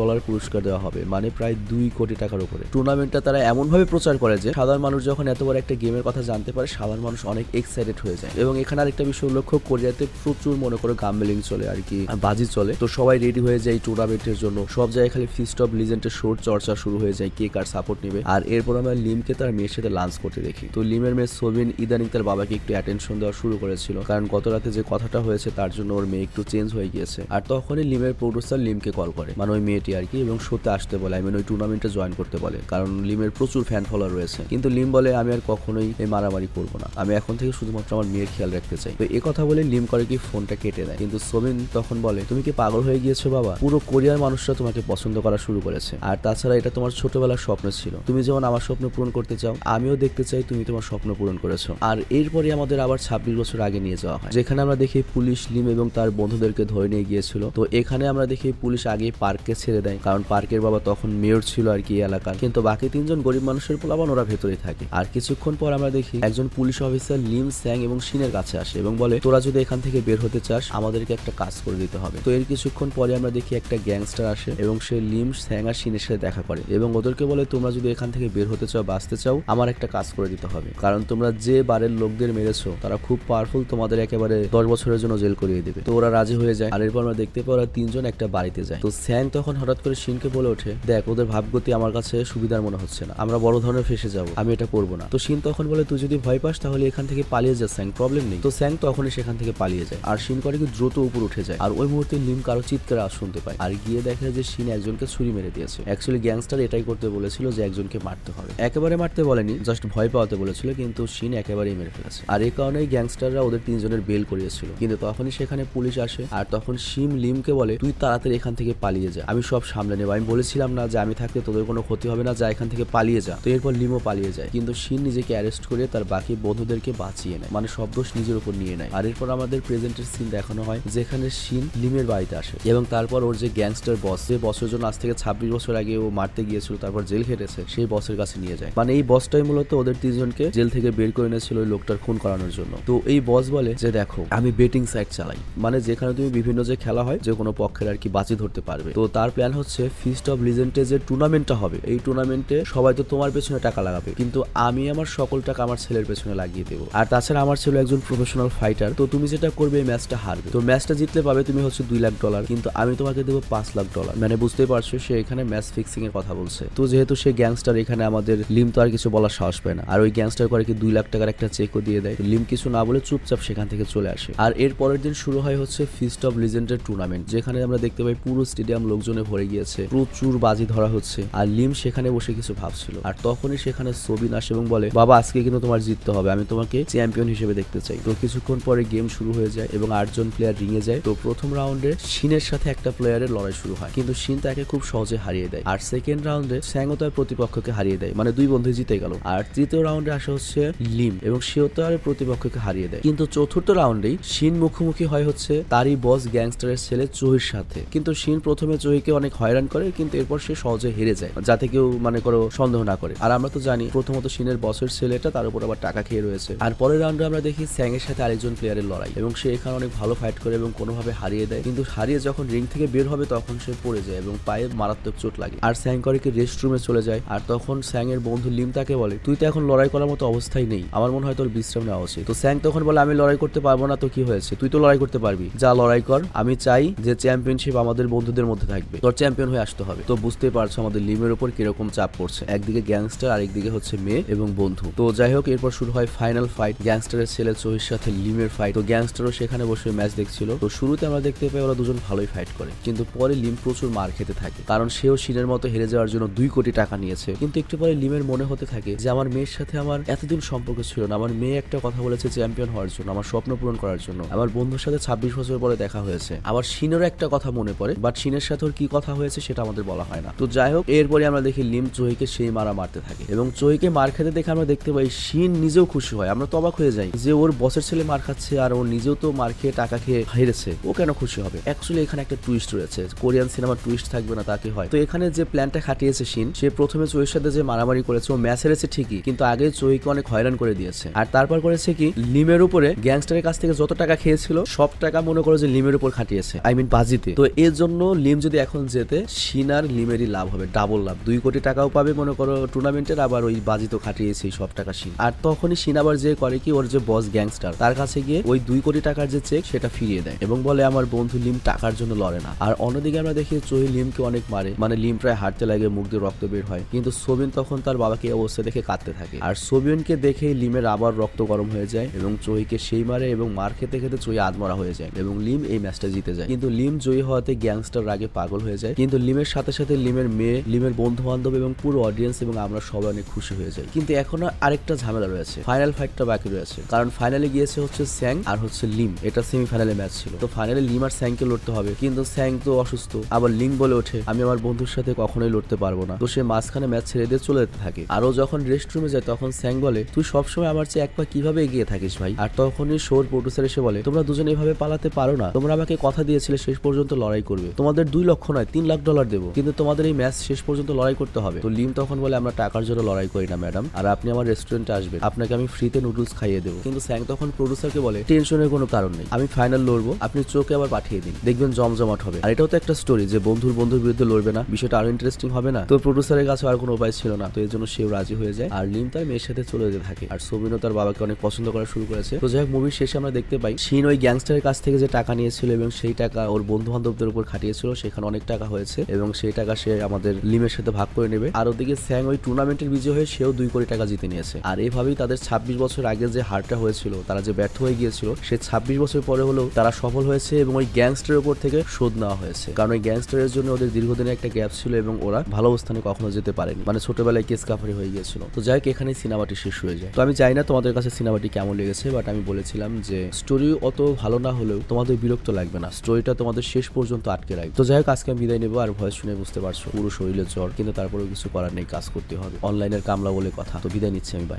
লাখ পুরস্কার দেওয়া হবে, মানে প্রায় 2 কোটি টাকার উপরে। টুর্নামেন্টটা তারা এমন ভাবে প্রচার করে যে সাধারণ মানুষ যখন এত বড় একটা গেমের কথা জানতে পারে সাধারণ মানুষ অনেক এক্সাইটেড হয়ে যায়। এবং এখানে আরেকটা বিষয় লক্ষ্য, কোরিয়াতে প্রচুর মনে করে গাম্বেলিং চলে আর কি, বাজি চলে। তো সবাই রেডি হয়ে যায় টুর্নামেন্টের জন্য, সব জায়গায় খালি ফিস্ট অফ লিজেন্ডের শোর চর্চা শুরু হয়ে যায়, কে কার সাপোর্ট নেবে। আর এরপর আমরা লিমকে তার মেয়ের সাথে লাঞ্চ করতে দেখি। তো লিমের মেয়ে সোবিন ইদানিং তার বাবাকে একটু অ্যাটেনশন দেওয়া শুরু করেছিল, কারণ গত রাতে যে কথাটা হয়েছে তার জন্য ওর মেয়ে একটু চেঞ্জ হয়ে গিয়েছে। আর তখনই লিমের প্রডিউসার লিমকে কল করে, মানে ওই মেয়েটি আর কি, এবং শোতে আসতে বলে, ওই টুর্নামেন্টে জয়েন করতে বলে, কারণ লিমের প্রচুর ফ্যান ফলোয়ার রয়েছে। কিন্তু লিম বলে আমি আর কখনোই এই মারামারি করবো না, আমি এখন থেকে শুধুমাত্র আমার মেয়ের খেয়াল রাখতে চাই। তো এই কথা কথা বলে লিম করে কি ফোনটা কেটে দেয়। কিন্তু সোবিন তখন বলে, তুমি কি পাগল হয়ে গিয়েছো বাবা? পুরো কোরিয়ার মানুষরা তোমাকে পছন্দ করা শুরু করেছে, আর তাছাড়া এটা তোমার ছোটবেলার স্বপ্ন ছিল। তুমি যেমন আমার স্বপ্ন পূরণ করতে চাও, আমিও দেখতে চাই তুমি তোমার স্বপ্ন পূরণ করেছো। আর এরপরে আমাদের আবার 26 বছর আগে নিয়ে যাওয়া হয়, যেখানে আমরা দেখি পুলিশ লিম এবং তার বন্ধুদেরকে ধরে নিয়ে গিয়েছিল। তো এখানে আমরা দেখি পুলিশ আগেই পার্ককে ছেড়ে দেয়, কারণ পার্কের বাবা তখন মেয়র ছিল আর কি এলাকার, কিন্তু বাকি 3 জন গরিব মানুষের পোলাপান ওরা ভেতরেই থাকে। আর কিছুক্ষণ পর আমরা দেখি একজন পুলিশ অফিসার লিম, স্যাং এবং শিনের কাছে আসে এবং বলে, তোরা যদি এখান থেকে বের হতে চাস আমাদেরকে একটা কাজ করে দিতে হবে। তো এর কিছুক্ষণ পরে আমরা দেখি একটা গ্যাংস্টার আসে এবং সে লিম, স্যাং আর শিনের সাথে দেখা করে এবং ওদেরকে বলে, তোমরা যদি এখান থেকে বের হতে চাও, বাঁচতে চাও, আমার একটা কাজ করে দিতে হবে, কারণ তোমরা যে বারের লোকদের মেরেছো তারা খুব পাওয়ারফুল, তোমাদের একেবারে 10 বছরের জন্য জেল করিয়ে দেবে। তো ওরা রাজি হয়ে যায়। আর এরপর আমরা দেখতে পাই ওরা 3 জন একটা বাড়িতে যায়। তো স্যাং তখন হঠাৎ করে শিনকে বলে ওঠে, দেখ ওদের ভাবগতি আমার কাছে সুবিধার মনে হচ্ছে না, আমরা বড় ধরনের ফেসে যাবো, আমি এটা করবো না। তো শিন তখন বলে, তুই যদি ভয় পাস তাহলে এখান থেকে পালিয়ে যা স্যাং, প্রবলেম নেই। তো স্যাং তখনই সেখান থেকে পালিয়ে যায় আর শিন করে কি দ্রুত উপর উঠে যায়। আর ওই মুহূর্তে লিম কারো চিৎকার আওয়াজ শুনতে পায় আর গিয়ে দেখে যে শিন একজনকে ছুরি মেরে দিয়েছে। অ্যাকচুয়ালি গ্যাংস্টার এটাই করতে বলেছিল যে একজনকে মারতে হবে, একেবারে মারতে বলেনি, জাস্ট ভয় পাওয়াতে বলেছিল, কিন্তু শিন একেবারেই মেরে ফেলেছে। আর এই কারণেই গ্যাংস্টাররা ওদের 3 জনের বেল করিয়েছিল। কিন্তু তখনই সেখানে পুলিশ আসে আর তখন শিম লিমকে বলে, তুই তাড়াতাড়ি এখান থেকে পালিয়ে যা, আমি সব সামলে নেব, আমি বলেছিলাম না যে আমি থাকতে তোদের কোনো ক্ষতি হবে না, যা এখান থেকে পালিয়ে যা। তো এরপর লিমও পালিয়ে যায়, কিন্তু শিন নিজেকে অ্যারেস্ট করে তার বাকি বন্ধুদেরকে বাঁচিয়ে নেয়, মানে সব দোষ নিজের উপর নিয়ে নেয়। আর এরপর আমাদের প্রেজেন্টের সিন দেখানো হয়, যেখানে শিন লিমের বাড়িতে আসে এবং তারপর ওর যে গ্যাংস্টার বস, যে বসের জন্য আজ থেকে 26 বছর আগে ও মারতে গিয়েছিল, তারপর জেল খেটেছে, সেই বসের কাছে নিয়ে যায়। মানে এই বসটাই মূলত ওদের 3 জনকে জেল থেকে বের করে এনেছিল ওই লোকটার খুন করানোর জন্য। তো এই বস বলে যে, দেখো আমি বেটিং সাইট চালাই, মানে যেখানে তুমি বিভিন্ন যে খেলা হয়, যে কোনো পক্ষের আর কি বাজি ধরতে পারবে। তো তার প্ল্যান হচ্ছে ফিস্ট অফ লিজেন্ডে যে টুর্নামেন্টটা হবে, এই টুর্নামেন্টে সবাই তো তোমার পেছনে টাকা লাগাবে, কিন্তু আমি আমার সকল টাকা আমার ছেলের পেছনে লাগিয়ে দেবো। আর তাছাড়া আমার ছেলে একজন প্রফেশনাল ফাইটার, তো তুমি যেটা করবে এই ম্যাচটা হারবে। তো ম্যাচটা জিতলে পাবে তুমি হচ্ছে $2 লাখ, কিন্তু আমি তোমাকে দেবো $5 লাখ। মানে বুঝতেই পারছো সে এখানে ম্যাচ ফিক্সিং এর কথা বলছে। তো যেহেতু সে গ্যাংস্টার, এখানে আমাদের লিম তো আর কিছু বলার সাহস পায় না, আর ওই গ্যাংস্টার করে কি $2 লাখ একটা চেকও দিয়ে দেয়। লিম কিছু না বলে চুপচাপ সেখান থেকে চলে আসে। আর এর পরের দিন শুরু হয় হচ্ছে ফিস্ট অফ লিজেন্ডের টুর্নামেন্ট, যেখানে আমরা দেখতে পাই পুরো স্টেডিয়াম লোকজনে ভরে গিয়েছে, প্রচুর বাজি ধরা হচ্ছে। আর লিম সেখানে বসে কিছু ভাবছিল, আর তখনই সেখানে সোবিন আসে এবং বলে, বাবা আজকে কিন্তু তোমার জিততে হবে, আমি তোমাকে চ্যাম্পিয়ন হিসেবে দেখতে চাই। তো কিছুক্ষণ পরে গেম শুরু হয়ে যায় এবং 8 জন প্লেয়ার রিংয়ে যায়। তো প্রথম রাউন্ডে শিনের সাথে একটা প্লেয়ারের লড়াই শুরু হয়, কিন্তু শিন তাকে খুব সহজে হারিয়ে দেয়। আর সেকেন্ড রাউন্ডে স্যাংও তার প্রতিপক্ষকে হারিয়ে দেয়, মানে 2 বন্ধু জিতে গেল। আর তৃতীয় রাউন্ডে আসা হচ্ছে লিম এবং সেও তার প্রতিপক্ষকে হারিয়ে দেয়। কিন্তু চতুর্থ রাউন্ডেই শিন মুখোমুখি হয় হচ্ছে তারই বস গ্যাংস্টারের ছেলে চোহির সাথে। কিন্তু শিন প্রথমে চোহিকে অনেক হয়রান করে, কিন্তু এরপর সে সহজে হেরে যায়, যাতে কেউ মানে করো সন্দেহ না করে। আর আমরা তো জানি প্রথমত শিনের বসের ছেলেটা, তার উপর আবার টাকা খেয়ে রয়েছে। আর পরের রাউন্ডে আমরা দেখি স্যাং এর সাথে আরেকজন প্লেয়ারের লড়াই এবং সে এখানে অনেক ভালো ফাইট করে এবং কোনোভাবে হারিয়ে দেয়। কিন্তু হারিয়ে যখন রিং থেকে বের হবে তখন সে পড়ে যায় এবং পায়ে মারাত্মক চোট লাগে। আর স্যাং করে কি রেস্ট রুমে চলে যায়। আর তখন স্যাং এর বন্ধু লিম তাকে বলে, তুই তো এখন লড়াই করার মতো অবস্থায় নেই, আমার মনে হয় তোর বিশ্রাম নেওয়া উচিত। তো স্যাং তখন বলে, আমি লড়াই করতে পারবো না, তো কি হয়েছে, তুই তো লড়াই করতে পারবি, যা লড়াই কর, আমি চাই যে চ্যাম্পিয়নশিপ আমাদের বন্ধুদের মধ্যে থাকবে, তোর চ্যাম্পিয়ন হয়ে আসতে হবে। তো বুঝতেই পারছো আমাদের লিমের উপর কিরকম চাপ পড়ছে, একদিকে গ্যাংস্টার আর একদিকে হচ্ছে মেয়ে এবং বন্ধু। তো যাই হোক, এরপর শুরু হয় ফাইনাল ফাইট, গ্যাংস্টারের ছেলে চোহির সাথে লিমের ফাইট। তো গ্যাংস্টারও সেখানে বসে ম্যাচ দেখছিল। তো শুরুতে আমরা দেখতে পাই ওরা দুজন ভালোই ফাইট করে, কিন্তু পরে লিম প্রচুর মার খেতে থাকে, কারণ সেও শিনের মতো হেরে যাওয়ার জন্য 2 কোটি টাকা নিয়েছে। কিন্তু একটু পরে লিমের মনে হতে থাকে যে আমার মেয়ের সাথে আমার এতদিন সম্পর্ক ছিল না, আমার মেয়ে একটা কথা বলেছে চ্যাম্পিয়ন হওয়ার জন্য, আমার স্বপ্ন পূরণ করার জন্য, আমার বন্ধুর সাথে 26 বছর পরে দেখা হয়েছে। আবার শিনেরও একটা কথা মনে পড়ে, বাট শিনের সাথে ওর কি কথা হয়েছে সেটা আমাদের বলা হয় না। তো যাই হোক, এরপরে আমরা দেখি লিম চোহিকে সেই মারা মারতে থাকে এবং চোহিকে মার খেতে দেখে আমরা দেখতে পাই শিন নিজেও খুশি হয়। আমরা তো অবাক হয়ে যাই যে ওর বসের ছেলে মার খাচ্ছে আর ও নিজেও তো মার খেয়ে টাকা খেয়ে হেরেছে, ও কেন খুশি হবে। অ্যাকচুয়ালি এখানে একটা টুইস্ট রয়েছে, কোরিয়ান সিনেমার টুইস্ট থাকবে না তাকে হয়। তো এখানে যে প্ল্যানটা খাটিয়েছে শিন, সে প্রথমে চোহির সাথে যে মারামারি করেছে, ও ম্যাচ হেরেছে ঠিকই, কিন্তু আগে চোহিকে অনেক হয়রান করে দিয়েছে। আর তারপর করেছে কি, লিমের উপরে গ্যাংস্টারের কাছ থেকে যত টাকা খেয়েছিল সব টাকা মনে করো যে লিমের উপর খাটিয়েছে, আই মিন বাজিতে। তো এর জন্য লিম যদি এখন যেতে, শিন আর লিমেরই লাভ হবে, ডাবল লাভ, 2 কোটি টাকাও পাবে মনে করো টুর্নামেন্টের, আবার ওই বাজি তো খাটিয়েছে সব টাকা শিন। আর তখনই শিন আবার যে করে কি, ওর যে বস গ্যাংস্টার তার কাছে গিয়ে ওই 2 কোটি টাকার যে চেক সেটা ফিরিয়ে দেয় এবং বলে আমার বন্ধু লিম টাকার জন্য লড়ে না। আর অন্যদিকে আমরা দেখি চোহি লিমকে অনেক মারে, মানে লিম প্রায় হাঁটতে লাগে, মুখ দিয়ে রক্ত বের হয়। কিন্তু সোবিন তখন তার বাবাকে এই অবস্থা দেখে কাঁদতে থাকে, আর সোবিনকে দেখে লিমের আবার রক্ত গরম হয়ে যায় এবং চোহিকে সেই মারে এবং মার খেতে খেতে চোহি আধমরা হয়ে যায় এবং লিম এই ম্যাচটা জিতে যায়। কিন্তু লিম জয়ী হওয়াতে গ্যাংস্টার রাগে পাগল হয়ে যায়, কিন্তু লিমের সাথে সাথে লিমের মেয়ে, লিমের বন্ধু বান্ধব এবং পুরো অডিয়েন্স এবং আমরা সবাই অনেক খুশি হয়ে যাই। কিন্তু এখনো আরেকটা ঝামেলা রয়েছে, ফাইনাল ফাইটটা বাকি রয়েছে, কারণ ফাইনালে গিয়েছে হচ্ছে স্যাং আর হচ্ছে লিম, এটা সেমিফাইনালে ম্যাচ ছিল। তো ফাইনালে লিম আর স্যাংকে লড়তে হবে, কিন্তু স্যাং তো অসুস্থ। আবার লিম বলে ওঠে আমি আমার বন্ধুর সাথে কখনোই লড়তে পারবো না। তো সে মাঝখানে ম্যাচ ছেড়ে দিয়ে চলে যেতে থাকে। আরও যখন রেস্ট রুমে যায় তখন স্যাং বলে তুই সবসময় আমার চেয়ে এক পা কিভাবে এগিয়ে থাকিস ভাই। আর তখনই শোর প্রডিউসার এসে বলে তোমরা দুজন এভাবে পালাতে পারো না, তোমরা আমাকে কথা দিয়েছিলে শেষ পর্যন্ত লড়াই করবে, তোমাদের 2 লক্ষ নয় 3 লাখ ডলার দেবো, কিন্তু তোমাদের এই ম্যাচ শেষ পর্যন্ত লড়াই করতে হবে। তো লিম তখন বলে আমরা টাকার জন্য লড়াই করি না ম্যাডাম, আর আপনি আমার রেস্টুরেন্টে আসবেন, আপনাকে আমি ফ্রিতে নুডলস খাইয়ে দেবো। কিন্তু স্যাং তখন প্রডিউসারকে বলে টেনশনের কোনো কারণ নেই, আমি ফাইনাল লড়বো, আপনি চোখে আবার পাঠিয়ে দিন, দেখবেন জমজমাট হবে। আর এটাও তো একটা স্টোরি যে বন্ধুর বিরুদ্ধে লড়বে না, বিষয়টা আরো ইন্টারেস্টিং হবে না। তো প্রডিউসারের কাছে আর কোনো উপায় ছিল না, তো এর জন্য সেও রাজি হয়ে যায় আর লিম তার মেয়ের সাথে চলে যেতে থাকে। আর সোবিনও তার বাবাকে অনেক পছন্দ করা শুরু করেছে। তো যাই হোক মুভির শেষে আমরা দেখতে পাই শিন ওই গ্যাংস্টারের কাছ থেকে যে টাকা নিয়েছিল এবং সেই টাকা ওর বন্ধু বান্ধবদের উপর খাটিয়েছিল, সেখানে অনেক টাকা হয়েছে এবং সেই টাকা সে আমাদের লিমের সাথে ভাগ করে নেবে। আর ওদিকে স্যাং ওই টুর্নামেন্টের বিজয় হয়ে সেও 2 কোটি টাকা জিতে নিয়েছে। আর এইভাবেই তাদের 26 বছর আগে যে হারটা হয়েছিল, তারা যে ব্যর্থ হয়ে গিয়েছিল, সে 26 বছর পরে হলেও তারা সফল হয়েছে এবং ওই গ্যাংস্টারের উপর থেকে শোধ নেওয়া হয়েছে। কারণ ওই গ্যাংস্টারের জন্য ওদের দীর্ঘদিনের একটা গ্যাপ ছিল এবং ওরা ভালো অবস্থানে কখনো যেতে পারেনি, মানে ছোটবেলায় কেস কাফারি হয়ে গিয়েছিল। তো যাই হোক এখানে সিনেমাটি শেষ হয়ে যায়। তো আমি জানি না তোমাদের কাছে সিনেমাটি কেমন লেগেছে, বাট আমি বলেছিলাম যে স্টোরি অত ভালো না হলেও তোমাদের বিরক্ত লাগবে না, স্টোরিটা তোমাদের শেষ পর্যন্ত আটকে রাখবে। তো যাই হোক আজকে আমি বিদায় নেবো। আর ভয়েস শুনে বুঝতে পারছো পুরো শরীরে জ্বর, কিন্তু তারপরেও কিছু করার নেই, কাজ করতে হবে, অনলাইনের কামলা বলে কথা। তো বিদায় নিচ্ছি আমি, বাই।